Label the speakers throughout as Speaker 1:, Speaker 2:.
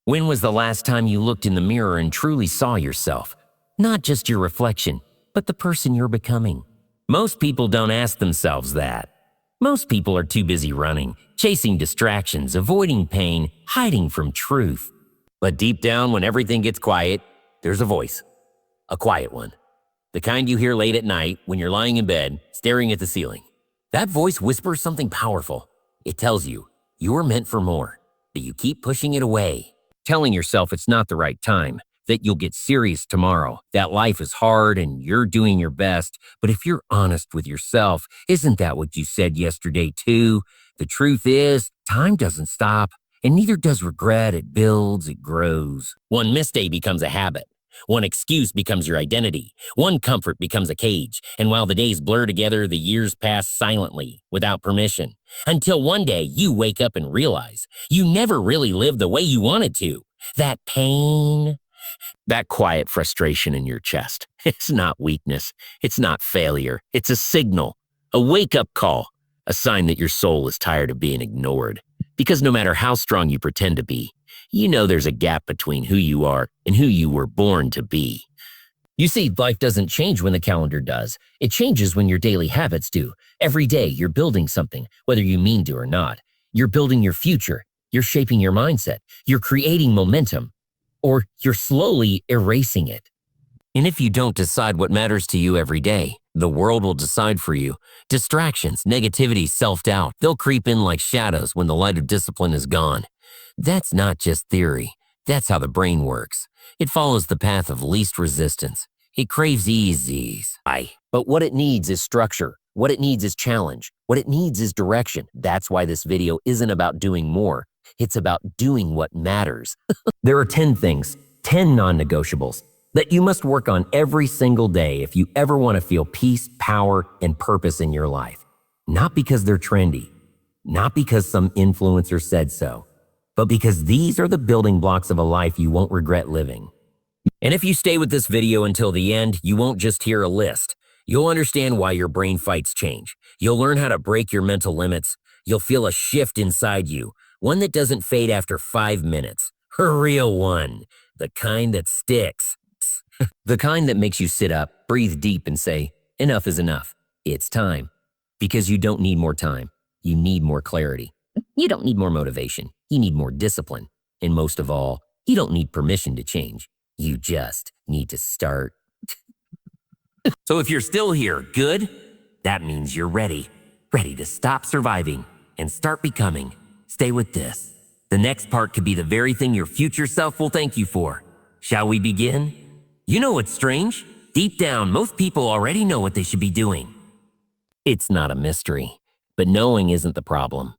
Speaker 1: When was the last time you looked in the mirror and truly saw yourself? Not just your reflection, but the person you're becoming. Most people don't ask themselves that. Most people are too busy running, chasing distractions, avoiding pain, hiding from truth. But deep down, when everything gets quiet, there's a voice. A quiet one. The kind you hear late at night when you're lying in bed, staring at the ceiling. That voice whispers something powerful. It tells you, you're meant for more, but you keep pushing it away. Telling yourself it's not the right time, that you'll get serious tomorrow, that life is hard and you're doing your best. But if you're honest with yourself, isn't that what you said yesterday too? The truth is, time doesn't stop, and neither does regret. It builds, it grows. One misday becomes a habit. One excuse becomes your identity. One comfort becomes a cage. And while the days blur together, the years pass silently, without permission. Until one day you wake up and realize you never really lived the way you wanted to. That pain, that quiet frustration in your chest. It's not weakness. It's not failure. It's a signal, a wake-up call, a sign that your soul is tired of being ignored. Because no matter how strong you pretend to be, you know there's a gap between who you are and who you were born to be. You see, life doesn't change when the calendar does. It changes when your daily habits do. Every day, you're building something, whether you mean to or not. You're building your future. You're shaping your mindset. You're creating momentum. Or you're slowly erasing it. And if you don't decide what matters to you every day, the world will decide for you. Distractions, negativity, self-doubt, they'll creep in like shadows when the light of discipline is gone. That's not just theory. That's how the brain works. It follows the path of least resistance. It craves ease. But what it needs is structure. What it needs is challenge. What it needs is direction. That's why this video isn't about doing more. It's about doing what matters. There are 10 things, 10 non-negotiables, that you must work on every single day if you ever want to feel peace, power, and purpose in your life. Not because they're trendy, not because some influencer said so, but because these are the building blocks of a life you won't regret living. And if you stay with this video until the end, you won't just hear a list. You'll understand why your brain fights change. You'll learn how to break your mental limits. You'll feel a shift inside you, one that doesn't fade after 5 minutes. A real one, the kind that sticks. The kind that makes you sit up, breathe deep, and say, enough is enough. It's time. Because you don't need more time. You need more clarity. You don't need more motivation. You need more discipline. And most of all, you don't need permission to change. You just need to start. So if you're still here, good, that means you're ready. Ready to stop surviving and start becoming. Stay with this. The next part could be the very thing your future self will thank you for. Shall we begin? You know what's strange? Deep down, most people already know what they should be doing. It's not a mystery, but knowing isn't the problem.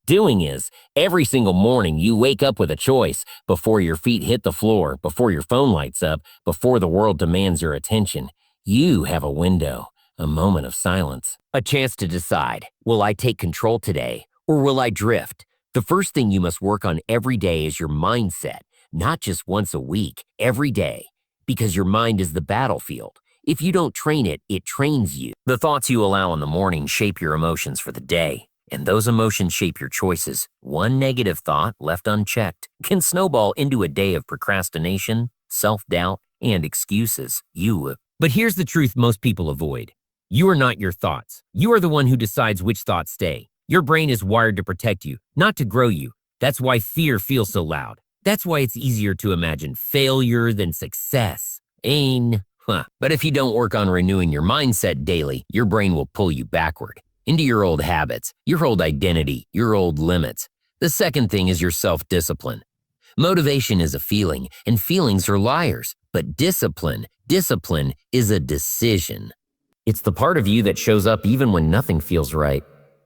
Speaker 1: Doing is. Every single morning you wake up with a choice. Before your feet hit the floor, before your phone lights up, before the world demands your attention, you have a window, a moment of silence, a chance to decide, will I take control today or will I drift? The first thing you must work on every day is your mindset, not just once a week, every day, because your mind is the battlefield. If you don't train it, it trains you. The thoughts you allow in the morning shape your emotions for the day. And those emotions shape your choices. One negative thought left unchecked can snowball into a day of procrastination, self-doubt, and excuses. But here's the truth most people avoid. You are not your thoughts. You are the one who decides which thoughts stay. Your brain is wired to protect you, not to grow you. That's why fear feels so loud. That's why it's easier to imagine failure than success. But if you don't work on renewing your mindset daily, your brain will pull you backward. Into your old habits, your old identity, your old limits. The second thing is your self-discipline. Motivation is a feeling, and feelings are liars. But discipline is a decision. It's the part of you that shows up even when nothing feels right.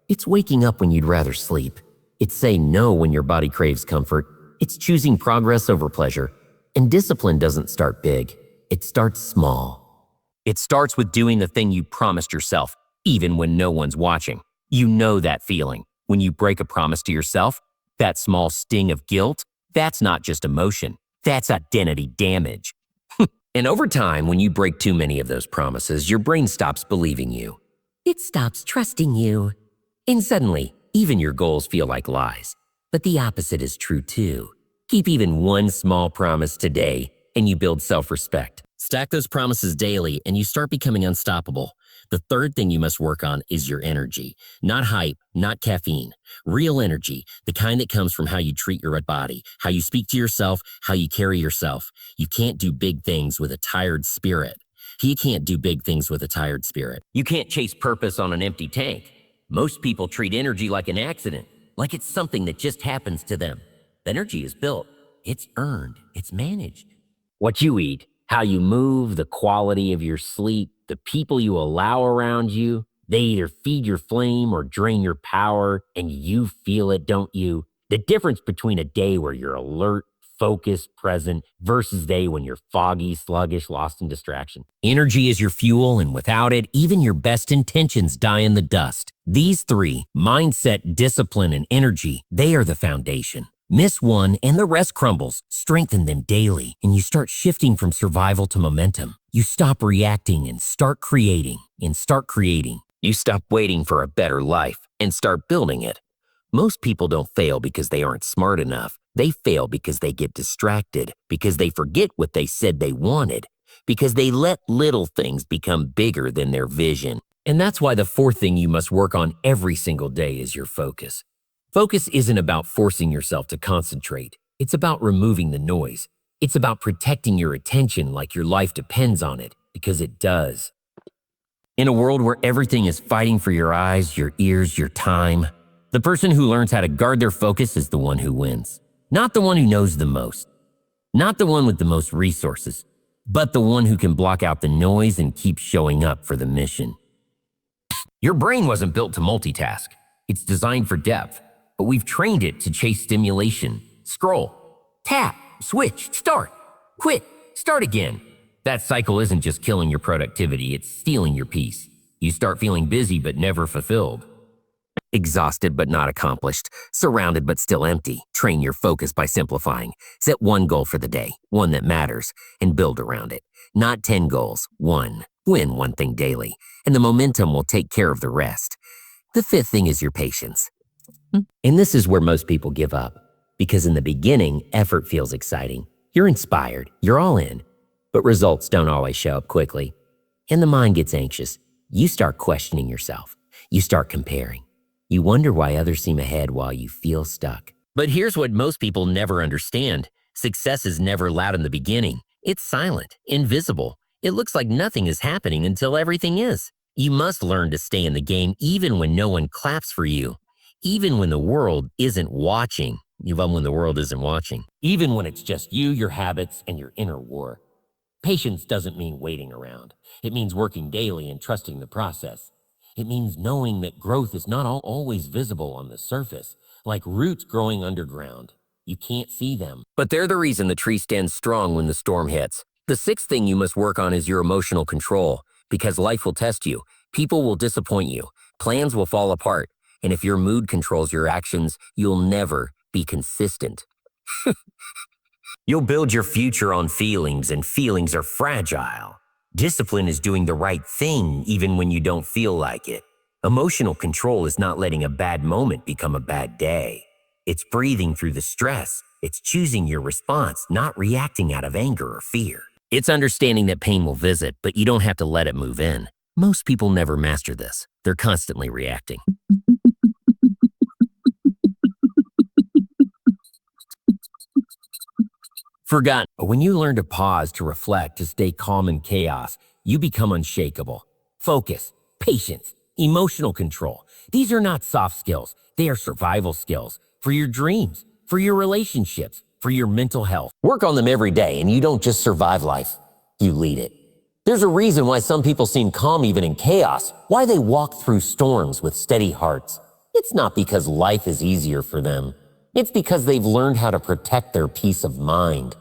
Speaker 1: It's waking up when you'd rather sleep. It's saying no when your body craves comfort. It's choosing progress over pleasure. And discipline doesn't start big. It starts small. It starts with doing the thing you promised yourself, even when no one's watching. You know that feeling. When you break a promise to yourself, that small sting of guilt, that's not just emotion. That's identity damage. And over time, when you break too many of those promises, your brain stops believing you. It stops trusting you. And suddenly, even your goals feel like lies. But the opposite is true too. Keep even one small promise today, and you build self-respect. Stack those promises daily, and you start becoming unstoppable. The third thing you must work on is your energy. Not hype, not caffeine. Real energy, the kind that comes from how you treat your body, how you speak to yourself, how you carry yourself. You can't do big things with a tired spirit. You can't do big things with a tired spirit. You can't chase purpose on an empty tank. Most people treat energy like an accident, like it's something that just happens to them. Energy is built, it's earned, it's managed. What you eat, how you move, the quality of your sleep, the people you allow around you, they either feed your flame or drain your power, and you feel it, don't you? The difference between a day where you're alert, focused, present, versus a day when you're foggy, sluggish, lost in distraction. Energy is your fuel, and without it, even your best intentions die in the dust. These three, mindset, discipline, and energy, they are the foundation. Miss one and the rest crumbles. Strengthen them daily, and you start shifting from survival to momentum. You stop reacting and start creating. You stop waiting for a better life and start building it. Most people don't fail because they aren't smart enough. They fail because they get distracted, because they forget what they said they wanted, because they let little things become bigger than their vision. And that's why the fourth thing you must work on every single day is your focus. Focus isn't about forcing yourself to concentrate. It's about removing the noise. It's about protecting your attention like your life depends on it, because it does. In a world where everything is fighting for your eyes, your ears, your time, the person who learns how to guard their focus is the one who wins. Not the one who knows the most. Not the one with the most resources, but the one who can block out the noise and keep showing up for the mission. Your brain wasn't built to multitask. It's designed for depth. But we've trained it to chase stimulation. Scroll, tap, switch, start, quit, start again. That cycle isn't just killing your productivity, it's stealing your peace. You start feeling busy but never fulfilled. Exhausted but not accomplished. Surrounded but still empty. Train your focus by simplifying. Set one goal for the day, one that matters, and build around it. Not 10 goals, one. Win one thing daily, and the momentum will take care of the rest. The fifth thing is your patience. And this is where most people give up, because in the beginning, effort feels exciting. You're inspired, you're all in, but results don't always show up quickly. And the mind gets anxious. You start questioning yourself. You start comparing. You wonder why others seem ahead while you feel stuck. But here's what most people never understand. Success is never loud in the beginning. It's silent, invisible. It looks like nothing is happening until everything is. You must learn to stay in the game even when no one claps for you. Even when the world isn't watching, even when it's just you, your habits, and your inner war. Patience doesn't mean waiting around. It means working daily and trusting the process. It means knowing that growth is not always visible on the surface, like roots growing underground. You can't see them, but they're the reason the tree stands strong when the storm hits. The sixth thing you must work on is your emotional control, because life will test you. People will disappoint you. Plans will fall apart. And if your mood controls your actions, you'll never be consistent. You'll build your future on feelings, and feelings are fragile. Discipline is doing the right thing even when you don't feel like it. Emotional control is not letting a bad moment become a bad day. It's breathing through the stress. It's choosing your response, not reacting out of anger or fear. It's understanding that pain will visit, but you don't have to let it move in. Most people never master this. They're constantly reacting. Forgotten. But when you learn to pause, to reflect, to stay calm in chaos, you become unshakable. Focus, patience, emotional control. These are not soft skills. They are survival skills for your dreams, for your relationships, for your mental health. Work on them every day, and you don't just survive life. You lead it. There's a reason why some people seem calm even in chaos, why they walk through storms with steady hearts. It's not because life is easier for them. It's because they've learned how to protect their peace of mind.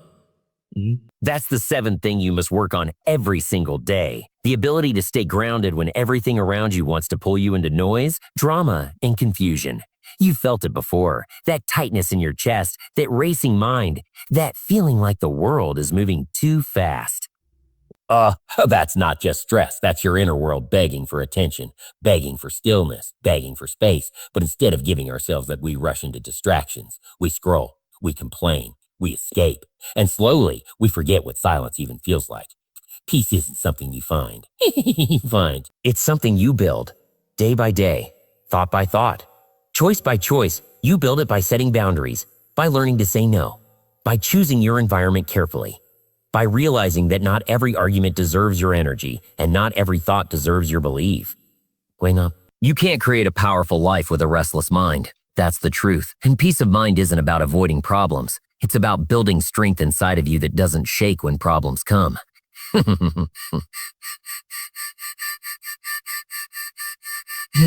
Speaker 1: That's the seventh thing you must work on every single day. The ability to stay grounded when everything around you wants to pull you into noise, drama, and confusion. You've felt it before. That tightness in your chest, that racing mind, that feeling like the world is moving too fast. That's not just stress. That's your inner world begging for attention, begging for stillness, begging for space. But instead of giving ourselves that, we rush into distractions. We scroll, we complain, We escape, and slowly we forget what silence even feels like. Peace isn't something you find. It's something you build, day by day, thought by thought, choice by choice. You build it by setting boundaries, by learning to say no, by choosing your environment carefully, by realizing that not every argument deserves your energy and not every thought deserves your belief. Wake up. You can't create a powerful life with a restless mind. That's the truth. And peace of mind isn't about avoiding problems. It's about building strength inside of you that doesn't shake when problems come.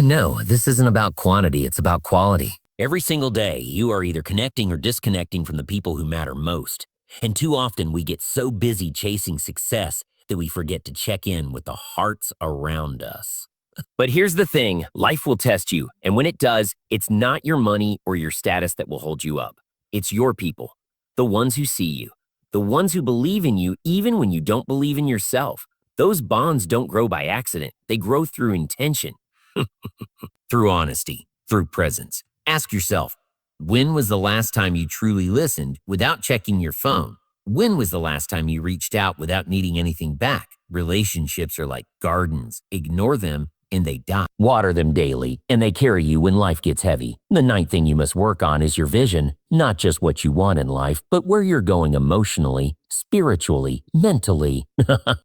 Speaker 1: No, this isn't about quantity, it's about quality. Every single day, you are either connecting or disconnecting from the people who matter most. And too often, we get so busy chasing success that we forget to check in with the hearts around us. But here's the thing, life will test you, and when it does, it's not your money or your status that will hold you up. It's your people, the ones who see you, the ones who believe in you even when you don't believe in yourself. Those bonds don't grow by accident, they grow through intention, through honesty, through presence. Ask yourself, when was the last time you truly listened without checking your phone? When was the last time you reached out without needing anything back? Relationships are like gardens. Ignore them and they die. Water them daily and they carry you when life gets heavy. The ninth thing you must work on is your vision, not just what you want in life, but where you're going emotionally, spiritually, mentally.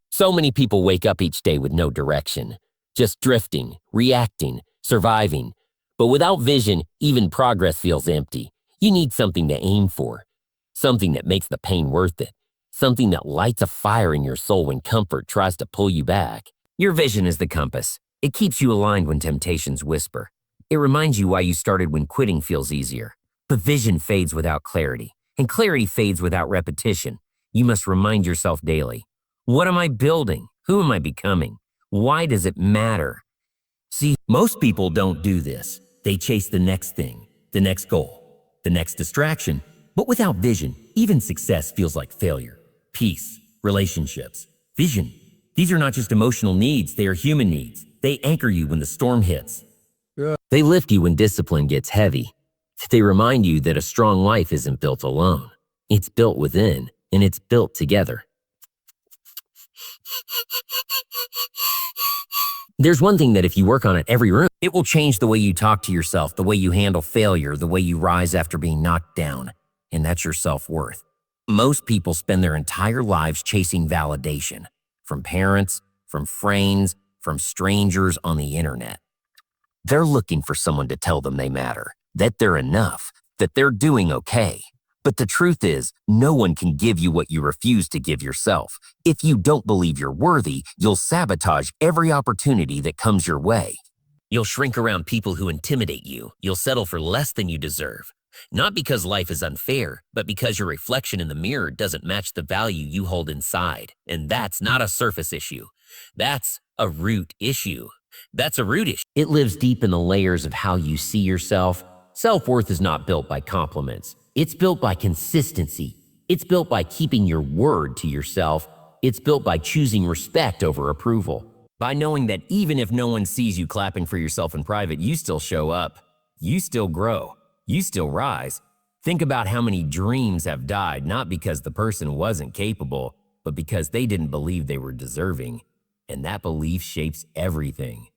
Speaker 1: So many people wake up each day with no direction, just drifting, reacting, surviving. But without vision, even progress feels empty. You need something to aim for, something that makes the pain worth it, something that lights a fire in your soul when comfort tries to pull you back. Your vision is the compass. It keeps you aligned when temptations whisper. It reminds you why you started when quitting feels easier. But vision fades without clarity, and clarity fades without repetition. You must remind yourself daily. What am I building? Who am I becoming? Why does it matter? See, most people don't do this. They chase the next thing, the next goal, the next distraction. But without vision, even success feels like failure. Peace, relationships, vision. These are not just emotional needs, they are human needs. They anchor you when the storm hits. They lift you when discipline gets heavy. They remind you that a strong life isn't built alone. It's built within, and it's built together. There's one thing that if you work on it every room, it will change the way you talk to yourself, the way you handle failure, the way you rise after being knocked down, and that's your self-worth. Most people spend their entire lives chasing validation from parents, from friends, from strangers on the internet. They're looking for someone to tell them they matter, that they're enough, that they're doing okay. But the truth is, no one can give you what you refuse to give yourself. If you don't believe you're worthy, you'll sabotage every opportunity that comes your way. You'll shrink around people who intimidate you. You'll settle for less than you deserve. Not because life is unfair, but because your reflection in the mirror doesn't match the value you hold inside. And that's not a surface issue. That's a root issue. That's a root issue. It lives deep in the layers of how you see yourself. Self-worth is not built by compliments. It's built by consistency. It's built by keeping your word to yourself. It's built by choosing respect over approval. By knowing that even if no one sees you clapping for yourself in private, you still show up. You still grow. You still rise. Think about how many dreams have died, not because the person wasn't capable, but because they didn't believe they were deserving. And that belief shapes everything.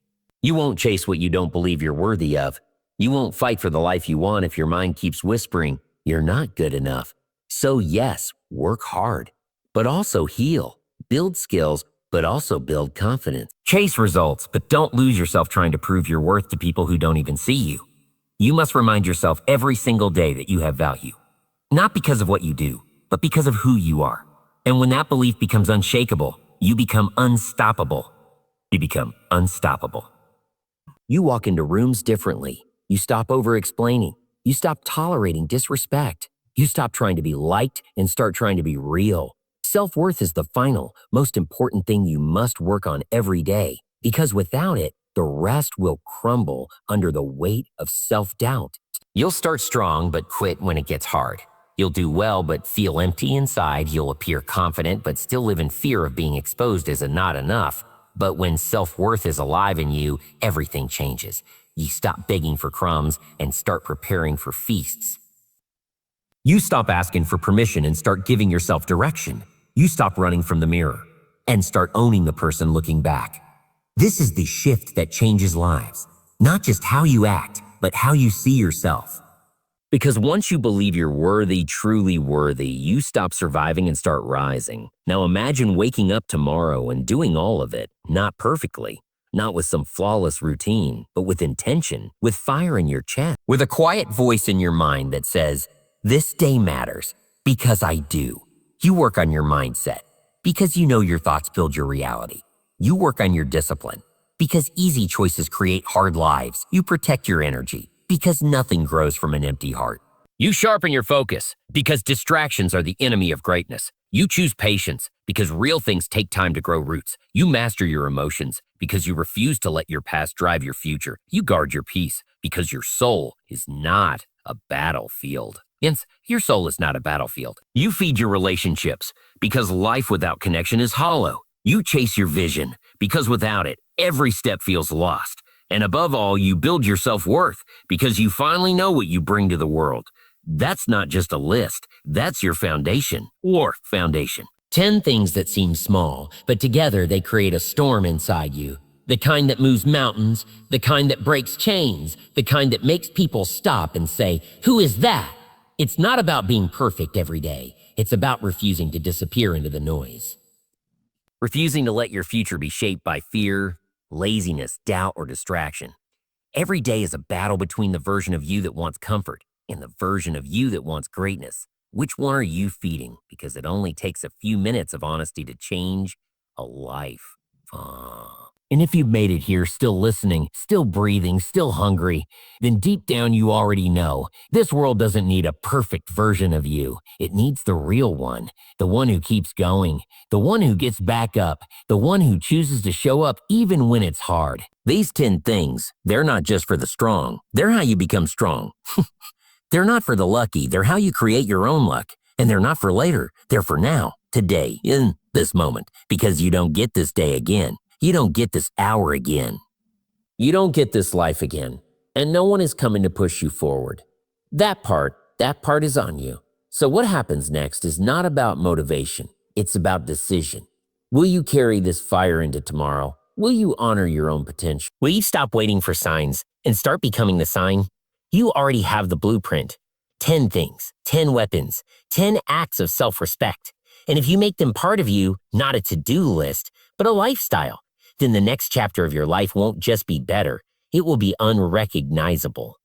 Speaker 1: You won't chase what you don't believe you're worthy of. You won't fight for the life you want if your mind keeps whispering, you're not good enough. So yes, work hard, but also heal. Build skills, but also build confidence. Chase results, but don't lose yourself trying to prove your worth to people who don't even see you. You must remind yourself every single day that you have value. Not because of what you do, but because of who you are. And when that belief becomes unshakable, you become unstoppable. You become unstoppable. You walk into rooms differently. You stop over-explaining. You stop tolerating disrespect. You stop trying to be liked and start trying to be real. Self-worth is the final, most important thing you must work on every day, because without it, the rest will crumble under the weight of self-doubt. You'll start strong but quit when it gets hard. You'll do well but feel empty inside. You'll appear confident but still live in fear of being exposed as a not enough. But when self-worth is alive in you, everything changes. You stop begging for crumbs and start preparing for feasts. You stop asking for permission and start giving yourself direction. You stop running from the mirror and start owning the person looking back. This is the shift that changes lives. Not just how you act, but how you see yourself. Because once you believe you're worthy, truly worthy, you stop surviving and start rising. Now imagine waking up tomorrow and doing all of it, not perfectly, not with some flawless routine, but with intention, with fire in your chest, with a quiet voice in your mind that says, "This day matters because I do." You work on your mindset because you know your thoughts build your reality. You work on your discipline because easy choices create hard lives. You protect your energy because nothing grows from an empty heart. You sharpen your focus because distractions are the enemy of greatness. You choose patience because real things take time to grow roots. You master your emotions because you refuse to let your past drive your future. You guard your peace because your soul is not a battlefield. Yes, your soul is not a battlefield. You feed your relationships because life without connection is hollow. You chase your vision because without it, every step feels lost. And above all, you build your self-worth because you finally know what you bring to the world. That's not just a list. That's your foundation or foundation. 10 things that seem small, but together they create a storm inside you. The kind that moves mountains, the kind that breaks chains, the kind that makes people stop and say, "Who is that?" It's not about being perfect every day. It's about refusing to disappear into the noise. Refusing to let your future be shaped by fear, laziness, doubt, or distraction. Every day is a battle between the version of you that wants comfort and the version of you that wants greatness. Which one are you feeding? Because it only takes a few minutes of honesty to change a life. And if you've made it here, still listening, still breathing, still hungry, then deep down you already know this world doesn't need a perfect version of you. It needs the real one, the one who keeps going, the one who gets back up, the one who chooses to show up even when it's hard. These 10 things, they're not just for the strong. They're how you become strong. They're not for the lucky. They're how you create your own luck. And they're not for later. They're for now, today, in this moment, because you don't get this day again. You don't get this hour again. You don't get this life again, and no one is coming to push you forward. That part is on you. So what happens next is not about motivation. It's about decision. Will you carry this fire into tomorrow? Will you honor your own potential? Will you stop waiting for signs and start becoming the sign? You already have the blueprint. 10 things, 10 weapons, 10 acts of self-respect. And if you make them part of you, not a to-do list, but a lifestyle, then the next chapter of your life won't just be better, it will be unrecognizable.